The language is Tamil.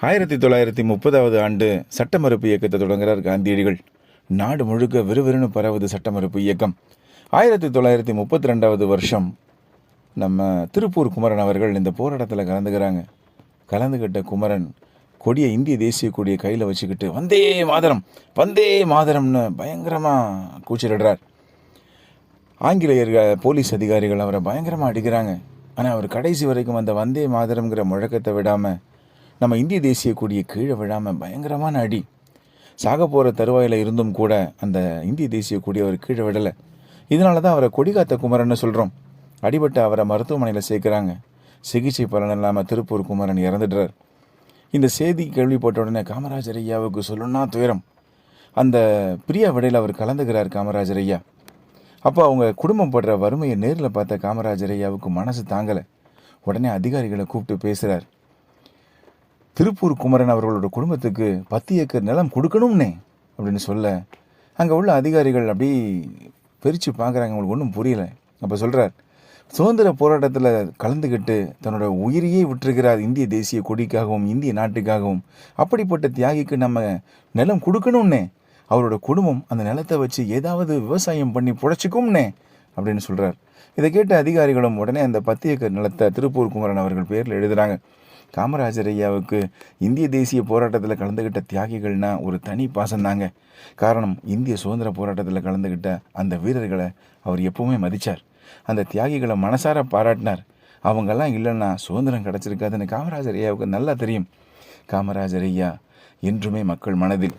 1930வது ஆண்டு சட்ட மறுப்பு இயக்கத்தை தொடங்குகிறார் காந்தியடிகள். நாடு முழுக்க விறுவிறுன்னு பரவுது சட்ட மறுப்பு இயக்கம். 1932வது வருஷம் நம்ம திருப்பூர் குமரன் அவர்கள் இந்த போராட்டத்தில் கலந்துக்கிறாங்க. கலந்துக்கிட்ட குமரன் கொடியை, இந்திய தேசிய கொடியை கையில் வச்சுக்கிட்டு வந்தே மாதரம் வந்தே மாதரம்னு பயங்கரமாக கூச்சலிடுறார். ஆங்கிலேயர்கள், போலீஸ் அதிகாரிகள் அவரை பயங்கரமாக அடிக்கிறாங்க. ஆனால் அவர் கடைசி வரைக்கும் அந்த வந்தே மாதரம்ங்கிற முழக்கத்தை விடாமல், நம்ம இந்திய தேசிய கொடியை கீழே விழாமல் பயங்கரமான அடி. சாக போகிற தருவாயில் இருந்தும் கூட அந்த இந்திய தேசிய கொடியை அவர் கீழே விடலை. இதனால தான் அவரை கொடிகாத்த குமரன்னு சொல்கிறோம். அடிபட்டு அவரை மருத்துவமனையில் சேர்க்குறாங்க. சிகிச்சை பலன் இல்லாமல் திருப்பூர் குமரன் இறந்துடுறார். இந்த செய்தி கேள்விப்பட்ட உடனே காமராஜர் ஐயாவுக்கு சொல்லணும்னா துயரம். அந்த பிரியா விடையில் அவர் கலந்துக்கிறார் காமராஜர் ஐயா. அப்போ அவங்க குடும்பம் படுற வறுமையை நேரில் பார்த்த காமராஜர் ஐயாவுக்கு மனசு தாங்கலை. உடனே அதிகாரிகளை கூப்பிட்டு பேசுகிறார். திருப்பூர் குமரன் அவர்களோட குடும்பத்துக்கு 10 ஏக்கர் நிலம் கொடுக்கணும்னே அப்படின்னு சொல்ல, அங்கே உள்ள அதிகாரிகள் அப்படி பிரித்து பார்க்குறாங்க. அவங்களுக்கு ஒன்றும் புரியல. அப்போ சொல்கிறார், சுதந்திர போராட்டத்தில் கலந்துக்கிட்டு தன்னோட உயிரையே விட்டுருக்கிறார் இந்திய தேசிய கொடிக்காகவும் இந்திய நாட்டுக்காகவும். அப்படிப்பட்ட தியாகிக்கு நம்ம நிலம் கொடுக்கணும்னே, அவரோட குடும்பம் அந்த நிலத்தை வச்சு ஏதாவது விவசாயம் பண்ணி புழைச்சிக்கும்னே அப்படின்னு சொல்கிறார். இதை கேட்ட அதிகாரிகளும் உடனே அந்த 10 ஏக்கர் நிலத்தை திருப்பூர் குமரன் அவர்கள் பேரில் எழுதுகிறாங்க. காமராஜர் ஐயாவுக்கு இந்திய தேசிய போராட்டத்தில் கலந்துக்கிட்ட தியாகிகள்னா ஒரு தனி பாசந்தாங்க. காரணம், இந்திய சுதந்திர போராட்டத்தில் கலந்துக்கிட்ட அந்த வீரர்களை அவர் எப்பவுமே மதித்தார். அந்த தியாகிகளை மனசார பாராட்டினார். அவங்கெல்லாம் இல்லைன்னா சுதந்திரம் கிடச்சிருக்காதுன்னு காமராஜர் ஐயாவுக்கு நல்லா தெரியும். காமராஜர் ஐயா என்றுமே மக்கள் மனதில்